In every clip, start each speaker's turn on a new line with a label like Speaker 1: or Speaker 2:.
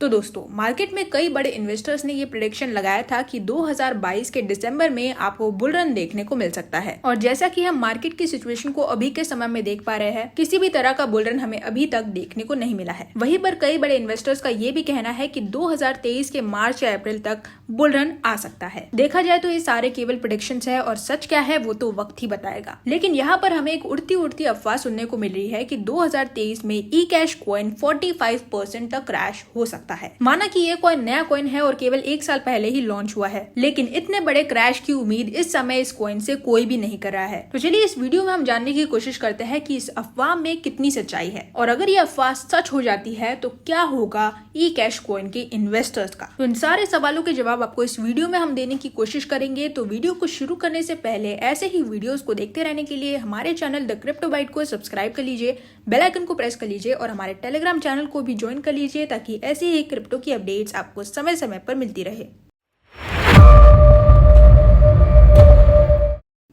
Speaker 1: तो दोस्तों, मार्केट में कई बड़े इन्वेस्टर्स ने ये प्रेडिक्शन लगाया था कि 2022 के दिसंबर में आपको बुल रन देखने को मिल सकता है। और जैसा कि हम मार्केट की सिचुएशन को अभी के समय में देख पा रहे हैं, किसी भी तरह का बुल रन हमें अभी तक देखने को नहीं मिला है। वहीं पर कई बड़े इन्वेस्टर्स का ये भी कहना है कि 2023 के मार्च या अप्रैल तक बुल रन आ सकता है। देखा जाए तो ये सारे केवल प्रेडिक्शंस है और सच क्या है वो तो वक्त ही बताएगा। लेकिन यहाँ पर हमें एक उड़ती उड़ती अफवाह सुनने को मिल रही है कि 2023 में ई कैश कॉइन 45% तक क्रैश हो सकता है। माना कि ये कॉइन नया कॉइन है और केवल 1 साल पहले ही लॉन्च हुआ है, लेकिन इतने बड़े क्रैश की उम्मीद इस समय इस कॉइन से कोई भी नहीं कर रहा है। तो चलिए इस वीडियो में हम जानने की कोशिश करते हैं कि इस अफवाह में कितनी सच्चाई है, और अगर ये अफवाह सच हो जाती है तो क्या होगा ई कैश कॉइन के इन्वेस्टर्स का। तो इन सारे सवालों के जवाब आपको इस वीडियो में हम देने की कोशिश करेंगे। तो वीडियो को शुरू करने से पहले ऐसे ही वीडियोस को देखते रहने के लिए हमारे चैनल द क्रिप्टो बाइट को सब्सक्राइब कर लीजिए, बेल आइकन को प्रेस कर लीजिए और हमारे टेलीग्राम चैनल को भी ज्वाइन कर लीजिए, ताकि ऐसे ही क्रिप्टो की अपडेट्स आपको समय समय पर मिलती रहे।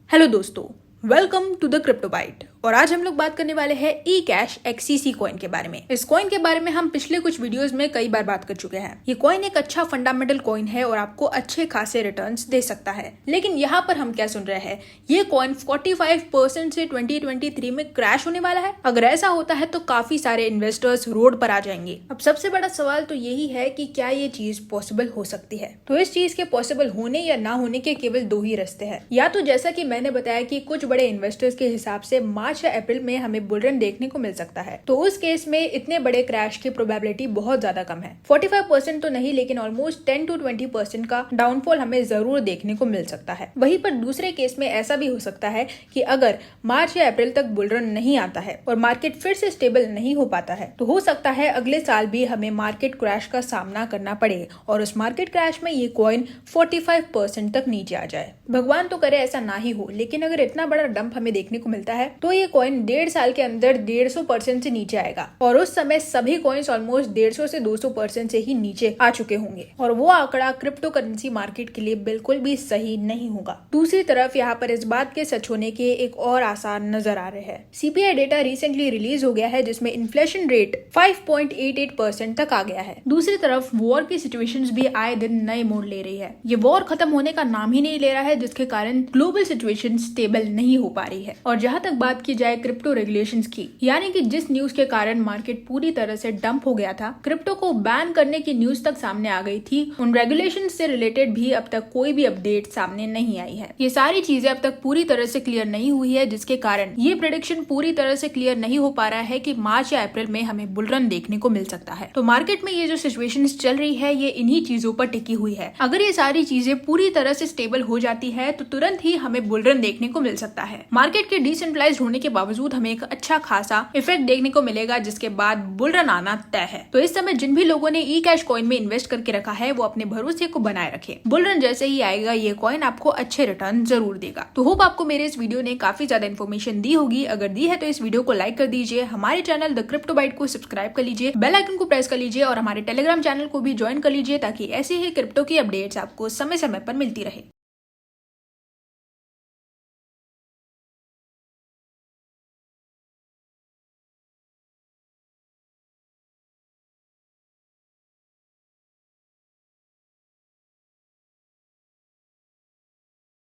Speaker 1: हेलो दोस्तों, welcome to the crypto bite. और आज हम लोग बात करने वाले हैं ई कैश XCC कॉइन के बारे में। इस कॉइन के बारे में हम पिछले कुछ वीडियोस में कई बार बात कर चुके हैं। ये कॉइन एक अच्छा फंडामेंटल कॉइन है और आपको अच्छे खासे रिटर्न्स दे सकता है। लेकिन यहाँ पर हम क्या सुन रहे हैं, ये कॉइन 45% से 2023 में क्रैश होने वाला है। अगर ऐसा होता है तो काफी सारे इन्वेस्टर्स रोड पर आ जाएंगे। अब सबसे बड़ा सवाल तो यही है कि क्या ये चीज पॉसिबल हो सकती है। तो इस चीज के पॉसिबल होने या ना होने के केवल दो ही रास्ते हैं। या तो जैसा कि मैंने बताया कि कुछ बड़े इन्वेस्टर्स के हिसाब से मार्च या अप्रैल में हमें बुल रन देखने को मिल सकता है, तो उस केस में इतने बड़े क्रैश की प्रोबेबिलिटी बहुत ज्यादा कम है। 45% तो नहीं, लेकिन ऑलमोस्ट 10 to 20% का डाउनफॉल हमें जरूर देखने को मिल सकता है। वहीं पर दूसरे केस में ऐसा भी हो सकता है कि अगर मार्च या अप्रैल तक बुल रन नहीं आता है और मार्केट फिर से स्टेबल नहीं हो पाता है, तो हो सकता है अगले साल भी हमें मार्केट क्रैश का सामना करना पड़े और उस मार्केट क्रैश में ये कॉइन 45% तक नीचे आ जाए। भगवान तो करे ऐसा ना ही हो, लेकिन अगर इतना बड़ा डंप हमें देखने को मिलता है तो ये कॉइन 1.5 साल के अंदर 150% से नीचे आएगा, और उस समय सभी कॉइन्स ऑलमोस्ट 150 से 200% से ही नीचे आ चुके होंगे, और वो आंकड़ा क्रिप्टो करेंसी मार्केट के लिए बिल्कुल भी सही नहीं होगा। दूसरी तरफ यहाँ पर इस बात के सच होने के एक और आसार नजर आ रहे हैं। CPI डेटा रिसेंटली रिलीज हो गया है, जिसमें इन्फ्लेशन रेट 5.88% तक आ गया है। दूसरी तरफ वॉर की सिचुएशंस भी आए दिन नए मोड़ ले रही है। ये वॉर खत्म होने का नाम ही नहीं ले रहा है, जिसके कारण ग्लोबल सिचुएशन स्टेबल नहीं हो पा रही है। और जहां तक बात की जाए क्रिप्टो रेगुलेशंस की, यानी कि जिस न्यूज के कारण मार्केट पूरी तरह से डंप हो गया था, क्रिप्टो को बैन करने की न्यूज तक सामने आ गई थी, उन रेगुलेशंस से रिलेटेड भी अब तक कोई भी अपडेट सामने नहीं आई है। ये सारी चीजें अब तक पूरी तरह से क्लियर नहीं हुई है, जिसके कारण ये प्रेडिक्शन पूरी तरह से क्लियर नहीं हो पा रहा है कि मार्च या अप्रैल में हमें बुल रन देखने को मिल सकता है। तो मार्केट में ये जो सिचुएशन चल रही है, ये इन्हीं चीजों पर टिकी हुई है। अगर ये सारी चीजें पूरी तरह से स्टेबल हो जाती है तो तुरंत ही हमें बुल रन देखने को मिल सकता है। मार्केट के डिसेंट्रलाइज्ड होने के बावजूद हमें एक अच्छा खासा इफेक्ट देखने को मिलेगा, जिसके बाद बुल रन आना तय है। तो इस समय जिन भी लोगों ने ई कैश कॉइन में इन्वेस्ट करके रखा है, वो अपने भरोसे को बनाए रखे। बुल रन जैसे ही आएगा ये कॉइन आपको अच्छे रिटर्न जरूर देगा। तो होप आपको मेरे इस वीडियो ने काफी ज्यादा इन्फॉर्मेशन दी होगी। अगर दी है तो इस वीडियो को लाइक कर दीजिए, हमारे चैनल द क्रिप्टो बाइट को सब्सक्राइब कर लीजिए, बेल आइकन को प्रेस कर लीजिए और हमारे टेलीग्राम चैनल को भी ज्वाइन कर लीजिए, ताकि ऐसे ही क्रिप्टो की अपडेट्स आपको समय समय पर मिलती रहे।